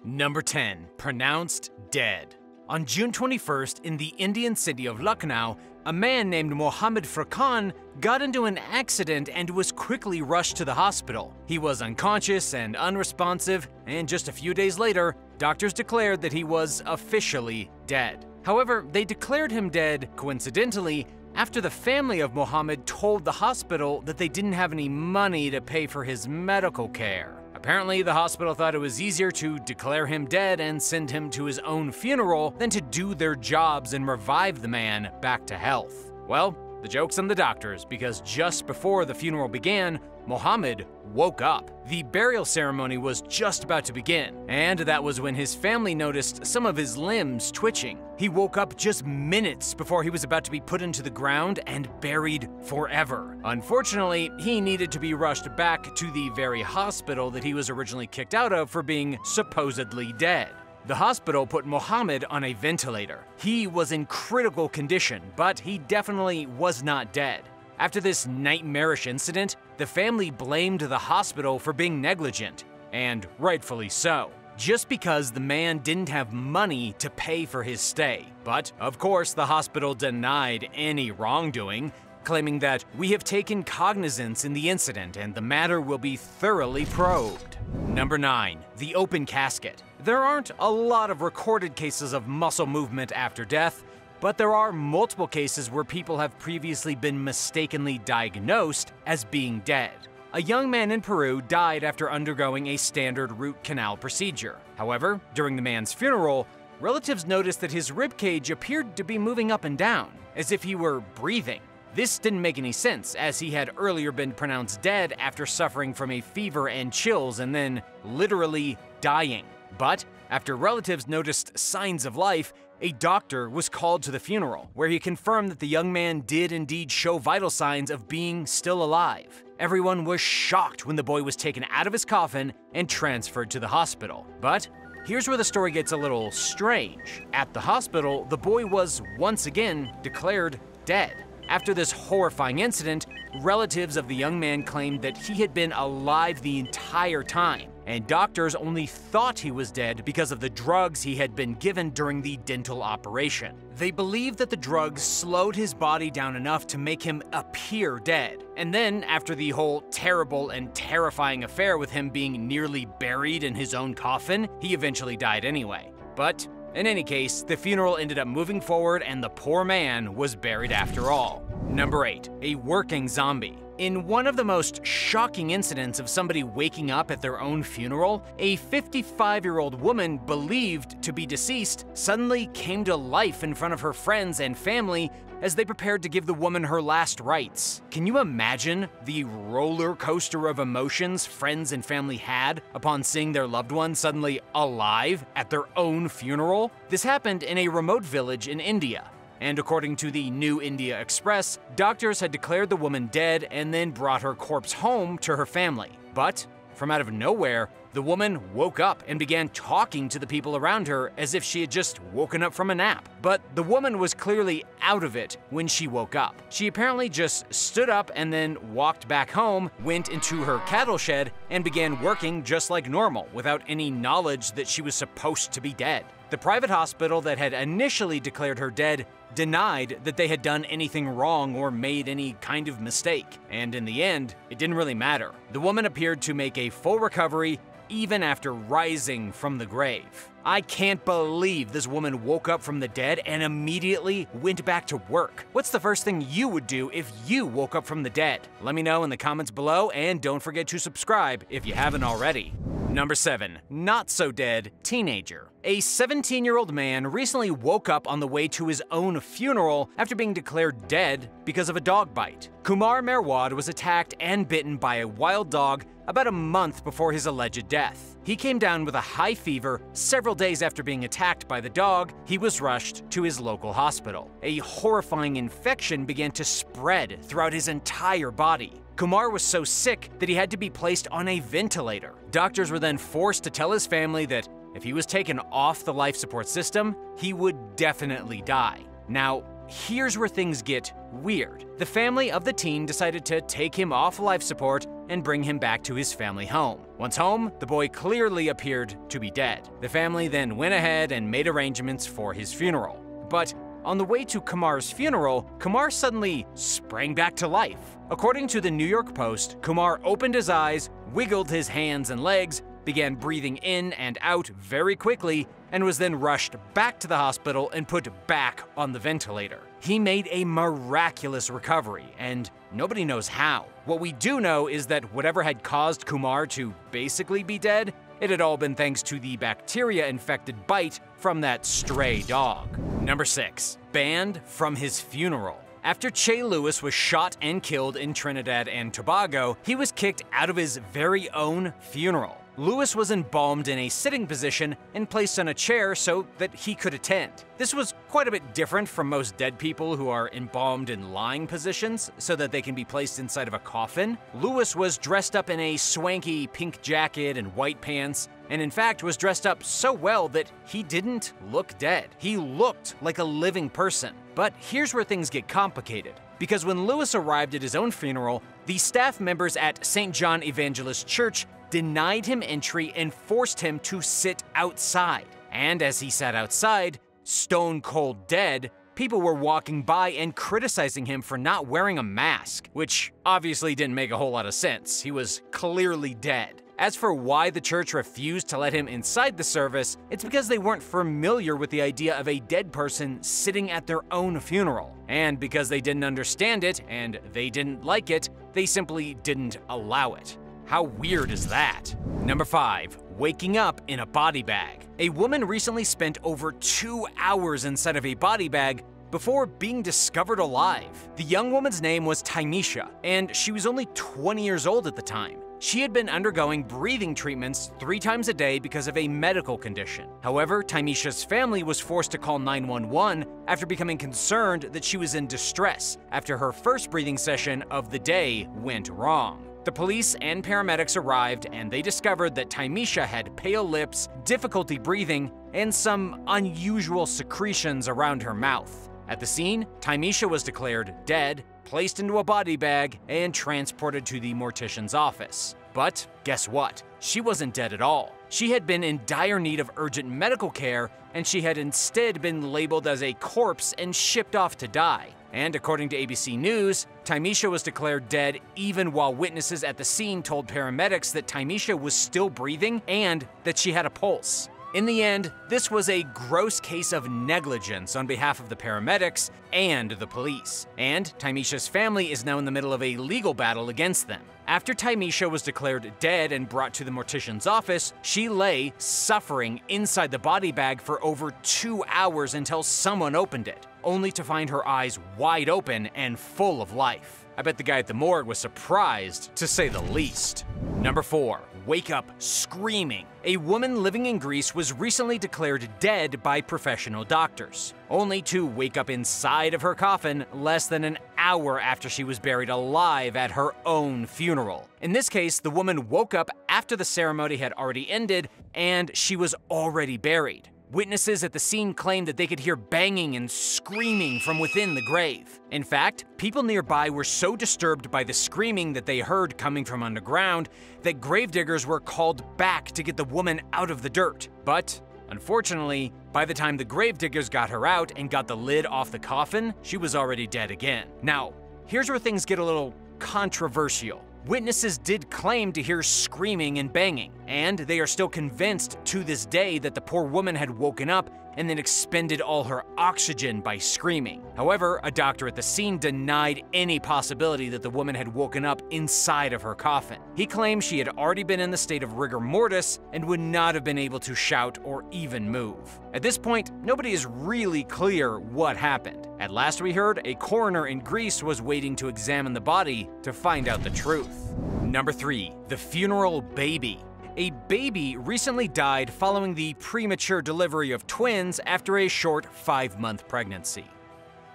Number 10. Pronounced dead. On June 21st, in the Indian city of Lucknow, a man named Mohammed Furqan got into an accident and was quickly rushed to the hospital. He was unconscious and unresponsive, and just a few days later, doctors declared that he was officially dead. However, they declared him dead, coincidentally, after the family of Mohammed told the hospital that they didn't have any money to pay for his medical care. Apparently, the hospital thought it was easier to declare him dead and send him to his own funeral than to do their jobs and revive the man back to health. Well, the joke's on the doctors, because just before the funeral began, Mohammed woke up. The burial ceremony was just about to begin, and that was when his family noticed some of his limbs twitching. He woke up just minutes before he was about to be put into the ground and buried forever. Unfortunately, he needed to be rushed back to the very hospital that he was originally kicked out of for being supposedly dead. The hospital put Mohammed on a ventilator. He was in critical condition, but he definitely was not dead. After this nightmarish incident, the family blamed the hospital for being negligent, and rightfully so, just because the man didn't have money to pay for his stay. But, of course, the hospital denied any wrongdoing, claiming that we have taken cognizance in the incident and the matter will be thoroughly probed. Number 9. The open casket. There aren't a lot of recorded cases of muscle movement after death, but there are multiple cases where people have previously been mistakenly diagnosed as being dead. A young man in Peru died after undergoing a standard root canal procedure. However, during the man's funeral, relatives noticed that his ribcage appeared to be moving up and down, as if he were breathing. This didn't make any sense, as he had earlier been pronounced dead after suffering from a fever and chills and then literally dying. But after relatives noticed signs of life, a doctor was called to the funeral, where he confirmed that the young man did indeed show vital signs of being still alive. Everyone was shocked when the boy was taken out of his coffin and transferred to the hospital. But here's where the story gets a little strange. At the hospital, the boy was once again declared dead. After this horrifying incident, relatives of the young man claimed that he had been alive the entire time, and doctors only thought he was dead because of the drugs he had been given during the dental operation. They believed that the drugs slowed his body down enough to make him appear dead. And then, after the whole terrible and terrifying affair with him being nearly buried in his own coffin, he eventually died anyway. But in any case, the funeral ended up moving forward and the poor man was buried after all. Number 8. A working zombie. In one of the most shocking incidents of somebody waking up at their own funeral, a 55-year-old woman believed to be deceased suddenly came to life in front of her friends and family as they prepared to give the woman her last rites. Can you imagine the roller coaster of emotions friends and family had upon seeing their loved one suddenly alive at their own funeral? This happened in a remote village in India. And according to the New India Express, doctors had declared the woman dead and then brought her corpse home to her family. But from out of nowhere, the woman woke up and began talking to the people around her as if she had just woken up from a nap. But the woman was clearly out of it when she woke up. She apparently just stood up and then walked back home, went into her cattle shed, and began working just like normal without any knowledge that she was supposed to be dead. The private hospital that had initially declared her dead denied that they had done anything wrong or made any kind of mistake. And in the end, it didn't really matter. The woman appeared to make a full recovery even after rising from the grave. I can't believe this woman woke up from the dead and immediately went back to work. What's the first thing you would do if you woke up from the dead? Let me know in the comments below, and don't forget to subscribe if you haven't already. Number 7. Not so dead teenager. A 17-year-old man recently woke up on the way to his own funeral after being declared dead because of a dog bite. Kumar Merwad was attacked and bitten by a wild dog about a month before his alleged death. He came down with a high fever. Several days after being attacked by the dog, he was rushed to his local hospital. A horrifying infection began to spread throughout his entire body. Kumar was so sick that he had to be placed on a ventilator. Doctors were then forced to tell his family that if he was taken off the life support system, he would definitely die. Now, here's where things get weird. The family of the teen decided to take him off life support and bring him back to his family home. Once home, the boy clearly appeared to be dead. The family then went ahead and made arrangements for his funeral. But on the way to Kumar's funeral, Kumar suddenly sprang back to life. According to the New York Post, Kumar opened his eyes, wiggled his hands and legs, began breathing in and out very quickly, and was then rushed back to the hospital and put back on the ventilator. He made a miraculous recovery, and nobody knows how. What we do know is that whatever had caused Kumar to basically be dead, it had all been thanks to the bacteria-infected bite from that stray dog. Number 6. Banned from his funeral. After Che Lewis was shot and killed in Trinidad and Tobago, he was kicked out of his very own funeral. Lewis was embalmed in a sitting position and placed on a chair so that he could attend. This was quite a bit different from most dead people who are embalmed in lying positions so that they can be placed inside of a coffin. Lewis was dressed up in a swanky pink jacket and white pants, and in fact was dressed up so well that he didn't look dead. He looked like a living person. But here's where things get complicated. Because when Lewis arrived at his own funeral, the staff members at St. John Evangelist Church denied him entry and forced him to sit outside. And as he sat outside, stone cold dead, people were walking by and criticizing him for not wearing a mask, which obviously didn't make a whole lot of sense. He was clearly dead. As for why the church refused to let him inside the service, it's because they weren't familiar with the idea of a dead person sitting at their own funeral. And because they didn't understand it and they didn't like it, they simply didn't allow it. How weird is that? Number 5. Waking up in a body bag. A woman recently spent over 2 hours inside of a body bag before being discovered alive. The young woman's name was Tymisha, and she was only 20 years old at the time. She had been undergoing breathing treatments 3 times a day because of a medical condition. However, Tymisha's family was forced to call 911 after becoming concerned that she was in distress after her first breathing session of the day went wrong. The police and paramedics arrived, and they discovered that Tymisha had pale lips, difficulty breathing, and some unusual secretions around her mouth. At the scene, Tymisha was declared dead, placed into a body bag, and transported to the mortician's office. But guess what? She wasn't dead at all. She had been in dire need of urgent medical care, and she had instead been labeled as a corpse and shipped off to die. And according to ABC News, Tymisha was declared dead even while witnesses at the scene told paramedics that Tymisha was still breathing and that she had a pulse. In the end, this was a gross case of negligence on behalf of the paramedics and the police, and Tymisha's family is now in the middle of a legal battle against them. After Tymisha was declared dead and brought to the mortician's office, she lay suffering inside the body bag for over 2 hours until someone opened it, only to find her eyes wide open and full of life. I bet the guy at the morgue was surprised, to say the least. Number 4. Wake up screaming. A woman living in Greece was recently declared dead by professional doctors, only to wake up inside of her coffin less than an hour after she was buried alive at her own funeral. In this case, the woman woke up after the ceremony had already ended and she was already buried. Witnesses at the scene claimed that they could hear banging and screaming from within the grave. In fact, people nearby were so disturbed by the screaming that they heard coming from underground that gravediggers were called back to get the woman out of the dirt. But unfortunately, by the time the gravediggers got her out and got the lid off the coffin, she was already dead again. Now, here's where things get a little controversial. Witnesses did claim to hear screaming and banging, and they are still convinced to this day that the poor woman had woken up and then expended all her oxygen by screaming. However, a doctor at the scene denied any possibility that the woman had woken up inside of her coffin. He claimed she had already been in the state of rigor mortis and would not have been able to shout or even move. At this point, nobody is really clear what happened. At last we heard, a coroner in Greece was waiting to examine the body to find out the truth. Number 3. The funeral baby. A baby recently died following the premature delivery of twins after a short 5-month pregnancy.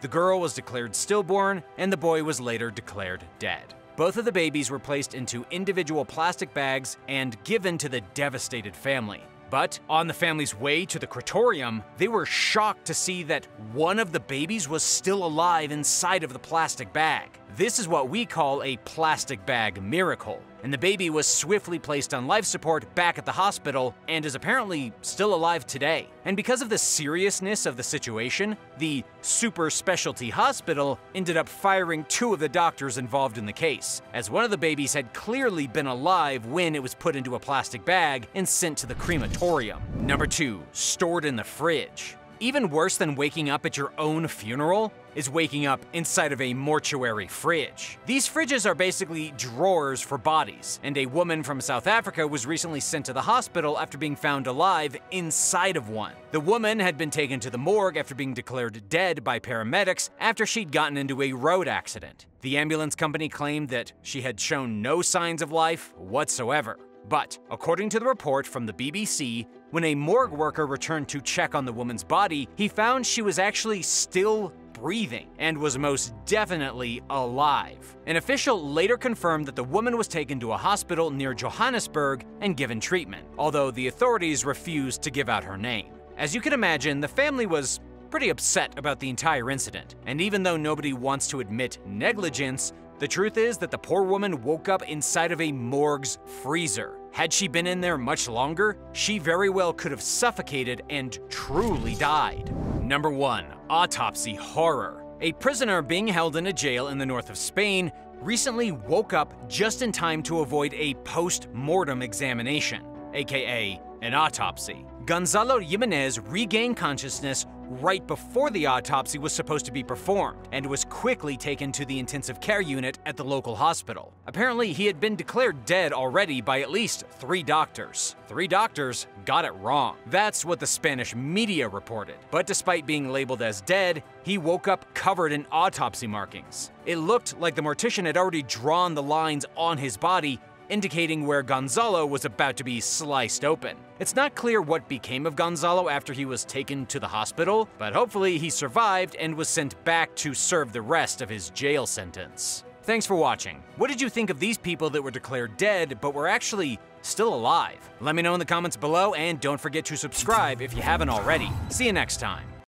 The girl was declared stillborn, and the boy was later declared dead. Both of the babies were placed into individual plastic bags and given to the devastated family. But on the family's way to the crematorium, they were shocked to see that one of the babies was still alive inside of the plastic bag. This is what we call a plastic bag miracle, and the baby was swiftly placed on life support back at the hospital and is apparently still alive today. And because of the seriousness of the situation, the super specialty hospital ended up firing 2 of the doctors involved in the case, as one of the babies had clearly been alive when it was put into a plastic bag and sent to the crematorium. Number 2, stored in the fridge. Even worse than waking up at your own funeral is waking up inside of a mortuary fridge. These fridges are basically drawers for bodies, and a woman from South Africa was recently sent to the hospital after being found alive inside of one. The woman had been taken to the morgue after being declared dead by paramedics after she'd gotten into a road accident. The ambulance company claimed that she had shown no signs of life whatsoever. But, according to the report from the BBC, when a morgue worker returned to check on the woman's body, he found she was actually still breathing and was most definitely alive. An official later confirmed that the woman was taken to a hospital near Johannesburg and given treatment, although the authorities refused to give out her name. As you can imagine, the family was pretty upset about the entire incident, and even though nobody wants to admit negligence, the truth is that the poor woman woke up inside of a morgue's freezer. Had she been in there much longer, she very well could have suffocated and truly died. Number 1, autopsy horror. A prisoner being held in a jail in the north of Spain recently woke up just in time to avoid a post-mortem examination, aka an autopsy. Gonzalo Jimenez regained consciousness right before the autopsy was supposed to be performed and was quickly taken to the intensive care unit at the local hospital. Apparently, he had been declared dead already by at least 3 doctors. 3 doctors got it wrong. That's what the Spanish media reported. But despite being labeled as dead, he woke up covered in autopsy markings. It looked like the mortician had already drawn the lines on his body, indicating where Gonzalo was about to be sliced open. It's not clear what became of Gonzalo after he was taken to the hospital, but hopefully he survived and was sent back to serve the rest of his jail sentence. Thanks for watching. What did you think of these people that were declared dead but were actually still alive? Let me know in the comments below, and don't forget to subscribe if you haven't already. See you next time.